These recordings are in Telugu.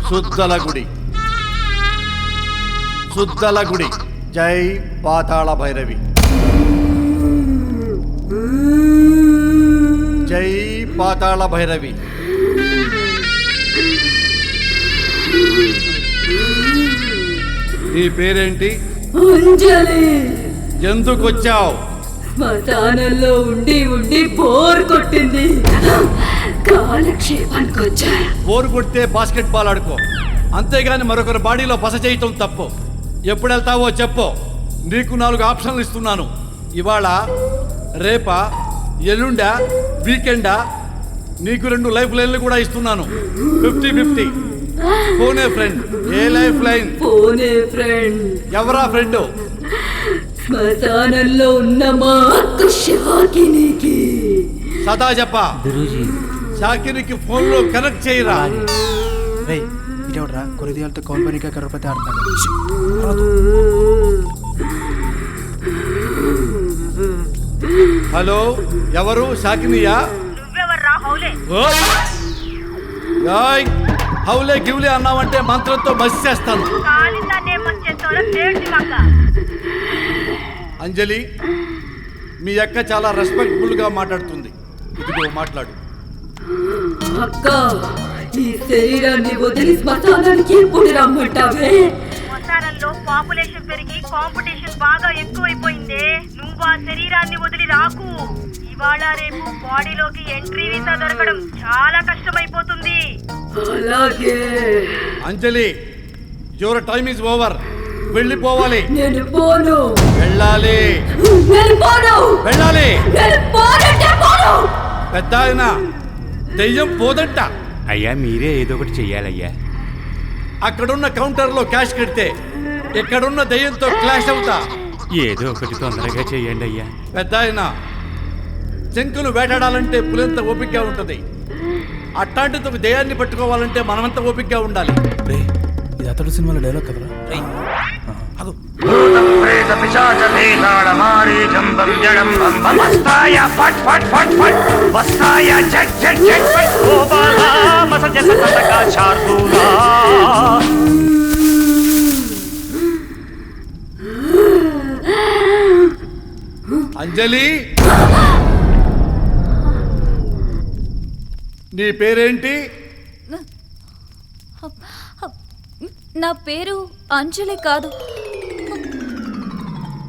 సుద్దలగుడి సుద్దలగుడి జై పాతాళ భైరవి జై పాతాళ భైరవి. నీ పేరేంటి? అంజలి. ఎందుకు వచ్చావు? శ్మశానంలో ఉండి ఉండి బోర్ కొట్టింది, కాలక్షేపానికి వచ్చా. బోర్ కొడితే బాస్కెట్ బాల్ ఆడుకో, అంతేగాని మరొకరి బాడీలో బస చేయటం తప్పు. ఎప్పుడు వెళ్తావో చెప్పు, నీకు 4 ఆప్షన్లు ఇస్తున్నాను. ఇవాళ, రేపా, ఎల్లుండా, వీకెండా? నీకు 2 లైఫ్ లైన్లు కూడా ఇస్తున్నాను. 50-50. ఫోనే ఫ్రెండ్, ఏ లైఫ్ లైన్? ఫోనే ఫ్రెండ్. ఎవరా ఫ్రెండ్? శ్మశానంలో ఉన్న మా అక్క షాకినికి. సదా చెప్పా గురూజీ. షాకినికి ఫోన్ లో కనెక్ట్ చేయరా. ఇదేవడరా కొరిదియాలతో కౌల్పనిక కరపతి ఆడతాడు. హలో, ఎవరు? షాకినియా? నువ్వెవర్రా హౌలే? ఓయ్, హౌలే గివ్లే అన్నావంటే మంత్రంతో మసి చేస్తాను. కాలిందాన్నే మంచేస్తోరా తేడ్చి మక్క. అంజలి, మీ అక్క చాలా రెస్పెక్ట్ఫుల్ గా మాట్లాడుతుంది. ఇదిగో మాట్లాడు. అక్క, ఈ శరీరాన్ని వదిలి శ్మశానానికి ఎప్పుడు రమ్మంటావే? శ్మశానంలో పాపులేషన్ పెరిగి కాంపిటీషన్ బాగా ఎక్కువైపోయిందే. నువ్వు ఆ శరీరాన్ని వదిలి రాకు. ఇవాళ రేపు బాడీలోకి ఎంట్రీ వీసా దొరకడం చాలా కష్టమైపోతుంది. అలాగే. అంజలి, యువర్ టైమ్ ఇస్ ఓవర్. వెళ్ళిపోవాలి. నేను పోను. వెళ్ళాలి. నేను పోను. వెళ్ళాలి. నేను పోనంటే పోను. పెద్ద ఆయన, దెయ్యం పోదంట. అయ్యా మీరే ఏదో ఒకటి చెయ్యాలయ్యా. అక్కడున్న కౌంటర్లో క్యాష్ కడితే ఇక్కడున్న దెయ్యంతో క్లాష్ అవుతా. ఏదో ఒకటి తొందరగా చెయ్యండి అయ్యా. పెద్ద ఆయన, చెంకులు వేటాడాలంటే పులింత ఓపికగా ఉంటది. అట్లాంటిది ఒక దెయ్యాన్ని పట్టుకోవాలంటే మనమంత ఓపికగా ఉండాలి. ఇది అతడు సినిమాలో డైలాగ్ కదరా. అంజలి, నీ పేరేంటి? నా పేరు అంజలి కాదు,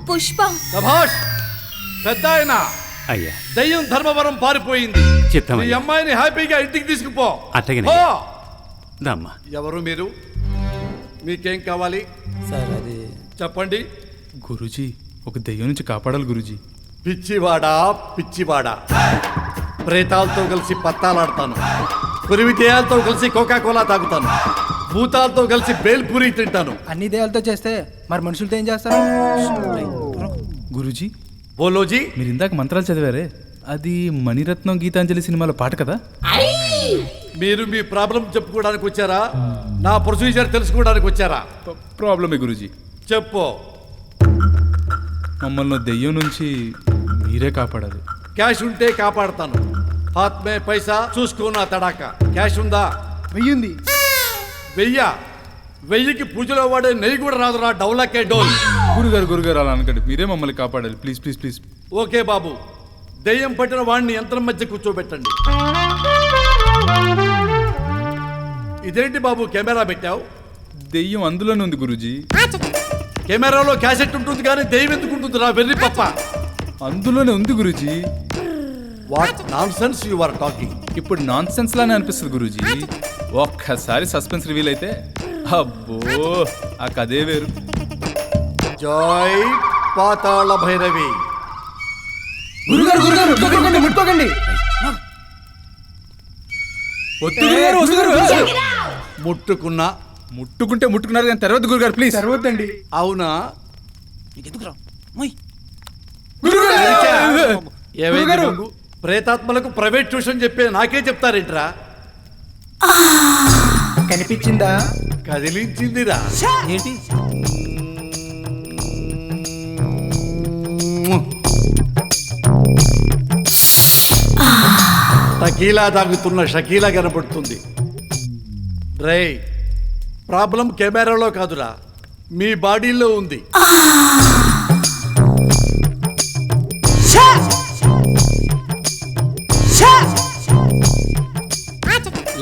పుష్ప. సభాష్. పెద్ద ఆయన, అయ్యా దయ్యం ధర్మవరం పారిపోయింది. చిత్తమయ్య. ఈ అమ్మాయిని హ్యాపీగా ఇంటికి తీసుకుపో. అట్టగే పో. దమ్మా. ఎవరు మీరు? మీకేం కావాలి? సార్ అది చెప్పండి. గురూజీ, ఒక దెయ్యం నుంచి కాపాడాలి గురూజీ. పిచ్చివాడా పిచ్చివాడా, ప్రేతాలతో కలిసి పత్తాలాడతాను, కురివి దెయ్యాలతో కలిసి కోకా-కోలా తాగుతాను, భూతాలతో కలిసి బేల్పూరి తింటాను. అన్ని దేయాలతో చేస్తే మరి మనుషులతో ఏం చేస్తారు? గురూజీ, బోలోజీ, మీరు ఇందాక మంత్రాలు చదివారే, అది మణిరత్నం గీతాంజలి సినిమాలో పాట కదా? మీరు మీ ప్రాబ్లం చెప్పుకోవడానికి వచ్చారా, నా ప్రొసీజర్ తెలుసుకోవడానికి వచ్చారా? ప్రాబ్లమే గురూజీ. చెప్పు. మమ్మల్ని దెయ్యం నుంచి మీరే కాపాడాలి. క్యాష్ ఉంటే కాపాడతాను. హాత్ మే పైసా, చూసుకోనా తడాక. క్యాష్ ఉందా? 1000 ఉంది. 1000కి పూజలో వాడే నెయ్యి కూడా రాదురా డౌలకే డోల్. గురుగారు అలా అనకండి, మీరే మమ్మల్ని కాపాడాలి. Please please please. ఓకే బాబు, దెయ్యం పట్టిన వాడిని యంత్రం మధ్య కూర్చోబెట్టండి. ఇదేంటి బాబు కెమెరా పెట్టావు? దెయ్యం అందులోనే ఉంది గురూజీ. కెమెరాలో క్యాసెట్ ఉంటుంది కానీ దెయ్యం ఎందుకు ఉంటుంది రా వెర్రి పప్ప? అందులోనే ఉంది గురూజీ. What nonsense you are talking. ఇప్పుడు నాన్ సెన్స్ లానే అనిపిస్తుంది గురూజీ. ఒక్కసారి సస్పెన్స్ రివీల్ అయితే అబ్బో ఆ కథే వేరు. జై పాతాళ భైరవి. గురుగారు ముట్టుకోకండి. ముట్టుకున్నా ముట్టుకున్నారు కానీ తర్వాత గురుగారు ప్లీజ్. సర్వద్దండి. అవునా? గురుగారు. ఏమైంది నువ్వు? ప్రేతాత్మలకు ప్రైవేట్ ట్యూషన్ చెప్పే నాకే చెప్తారేంట్రా? కనిపించిందా? కదిలించిందిరా. ఏంటి? టకీలా తాగుతున్న షకీలా కనపడుతుంది. డ్రై ప్రాబ్లం కెమెరాలో కాదురా, మీ బాడీలో ఉంది.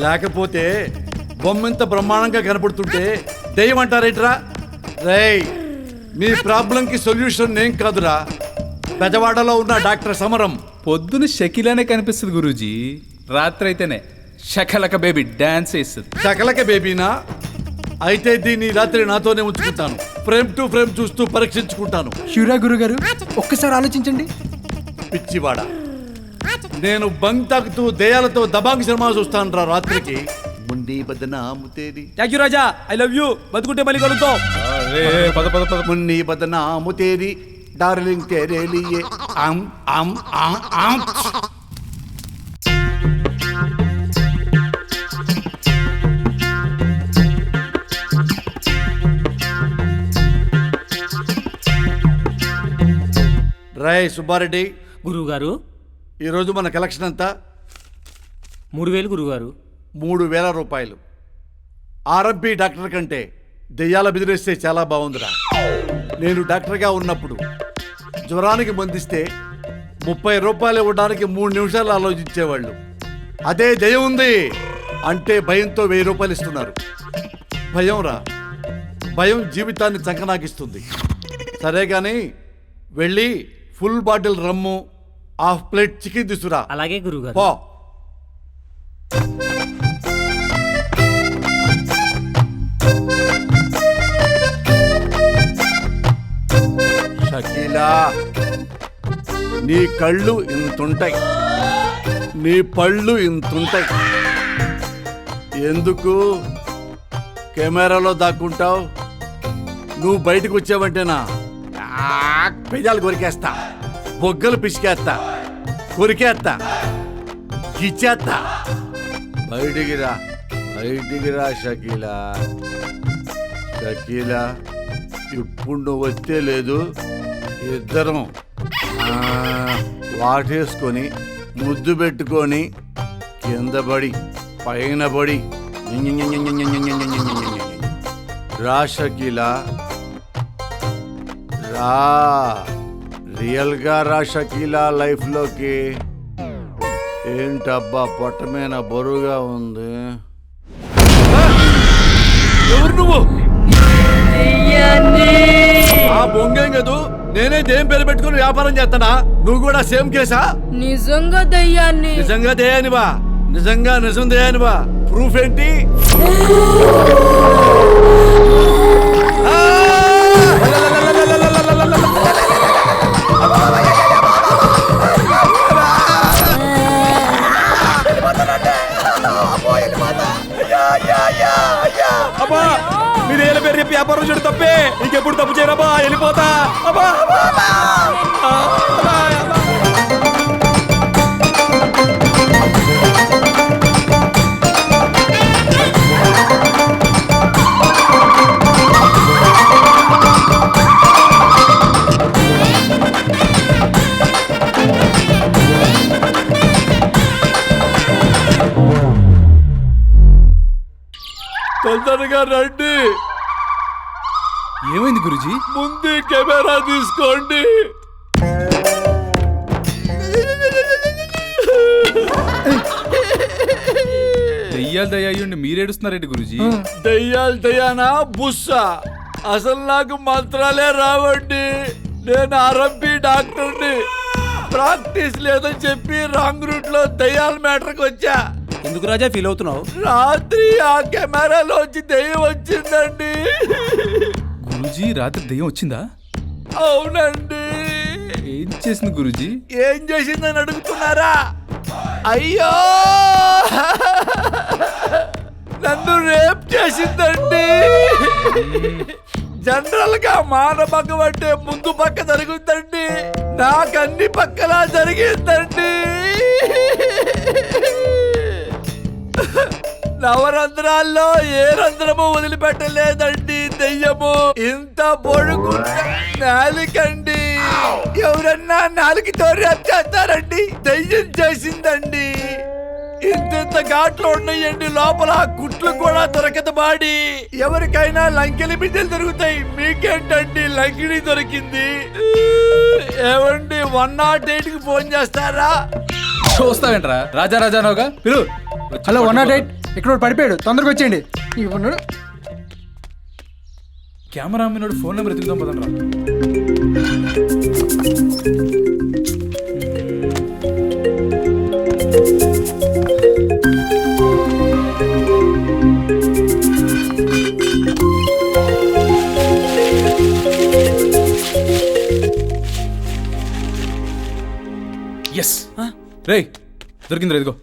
లేకపోతే బొమ్మెంత బ్రహ్మాండంగా కనపడుతుంటే దెయ్యం అంటారేంట్రా? రేయ్, మీ ప్రాబ్లంకి సొల్యూషన్ నేను కాదురా, పెదవాడలో ఉన్న డాక్టర్ సమరం. పొద్దున షకిలానే కనిపిస్తుంది గురూజీ, రాత్రి అయితేనే షకలక బేబీ డాన్స్ వేస్తుంది. చకలక బేబీనా? అయితే దీన్ని రాత్రి నాతోనే ఉంచుకుంటాను. ఫ్రేమ్ టు ఫ్రేమ్ చూస్తూ పరీక్షించుకుంటాను. షూరా గురుగారు, ఒక్కసారి ఆలోచించండి. పిచ్చివాడా, నేను బంగ్ తాకుతూ దయాలతో దబాంగ్ సినిమా చూస్తాను రా రాత్రికి. ముండి బదనాము తేరి thank you Raja, I love you. బతుకుంటే మళ్ళీ కలుద్దాం. అరే, పద పద పద. మున్ని బదనాము తేరి డార్లింగ్ తేరే లియే ఆమ్ ఆమ్ ఆమ్ ఆమ్. రాయ్ సుబ్బారెడ్డి, గురువుగారు, ఈరోజు మన కలెక్షన్ అంతా 3000 గురువుగారు. 3000 రూపాయలు. ఆర్ఎంపీ డాక్టర్ కంటే దెయ్యాల బిజినెస్ చాలా బాగుందిరా. నేను డాక్టర్గా ఉన్నప్పుడు జ్వరానికి మందిస్తే 30 రూపాయలు ఇవ్వడానికి 3 నిమిషాలు ఆలోచించేవాళ్ళు. అదే దెయ్యం ఉంది అంటే భయంతో 1000 రూపాయలు ఇస్తున్నారు. భయం రా, భయం జీవితాన్ని చంకనాకిస్తుంది. సరే కానీ వెళ్ళి ఫుల్ బాటిల్ రమ్ము, హాఫ్ ప్లేట్ చికెన్ తీసుకురా. అలాగే గురువుగారు. పో. షకీలా, నీ కళ్ళు ఇంతుంటాయి, నీ పళ్ళు ఇంతుంటాయి. ఎందుకు కెమెరాలో దాక్కుంటావు? నువ్వు బయటకు వచ్చావంటేనా పెదాలు కొరికేస్తా, బొగ్గలు పిసికేస్తా, కొరికేస్తా, గిచ్చేస్తా. బయటికి రా, బయటికి రా షకీలా. షకీలా, ఇప్పుడు నువ్వు వస్తే లేదు, ఇద్దరం వాటేసుకొని ముద్దు పెట్టుకొని కింద పడి పైన పడి రా షకీలా, రా. రియల్గా రా షకీలా లైఫ్లోకి. ఏంటబ్బా పొట్ట మీద బరువుగా ఉంది? ఎవరు నువ్వు? ఆ బొంగేం కదూ, నేనే దేం పేరు పెట్టుకుని వ్యాపారం చేస్తానా? నువ్వు కూడా సేమ్ కేసా? నిజంగా దయ్యాన్ని. నిజంగా దయానివా? నిజంగా నిజం దయానివా? ప్రూఫ్ ఏంటి? అబ్బా, మీరు ఏళ్ళ పేరు చెప్పి వ్యాపారం చేయడం తప్పే. ఇంకెప్పుడు తప్పు చేయరబ్బా, వెళ్ళిపోతా. అబ్బా, తొందరగా రండి. ఏమైంది గురూజీ? ముందు కెమెరా తీసుకోండి. దెయ్యాలు దయ్యాయుండి మీరేడుస్తున్నారేంటి గురూజీ? దయ్యాలు దయ్యానా బుస్సా? అసలు నాకు మంత్రాలే రావండి. నేను ఆర్ఎంపీ డాక్టర్ని. ప్రాక్టీస్ లేదని చెప్పి రాంగ్ రూట్ లో దయ్యాల మ్యాటర్కి వచ్చా. ఎందుకు రాజా ఫీల్ అవుతున్నావు? రాత్రి ఆ కెమెరాలోంచి దయ్యం వచ్చిందండి. గురూజీ, రాత్రి దెయ్యం వచ్చిందా? అవునండి. ఏం చేసింది గురూజీ? ఏం చేసిందని అడుగుతున్నారా? అయ్యో, నన్ను రేప్ చేసిందండి. జనరల్ గా మానభంగం అంటే ముందు పక్క జరుగుతుందండి, నాకు అన్ని పక్కలా జరిగిందండి. నవరంధ్రాల్లో ఏ రంధ్రము వదిలిపెట్టలేదండి దెయ్యము. ఇంత పొడుగున్న నాలికండి. ఎవరన్నా నాలుగుతో రేప్ చేస్తారండి? దెయ్యం చేసిందండి. ఇంత ఘాట్లో ఉన్నాయండి లోపల కుట్లు కూడా దొరకదు బాడి. ఎవరికైనా లంకెలి బిడ్డలు దొరుకుతాయి, మీకేంటండి లంకిడి దొరికింది? ఏమండి 108కి ఫోన్ చేస్తారా? చూస్తావేంట్రా రాజా రాజానోగా పిలు. హలో 108, ఇక్కడ పడిపోయాడు, తొందరగా వచ్చేయండి. ఇవ్వన్నాడు. కెమెరా అమ్మినోడు ఫోన్ నెంబర్ ఎత్తుకుదాం పదండ్రా. ఎస్ రేయ్ దొరికిందిరా ఇదిగో.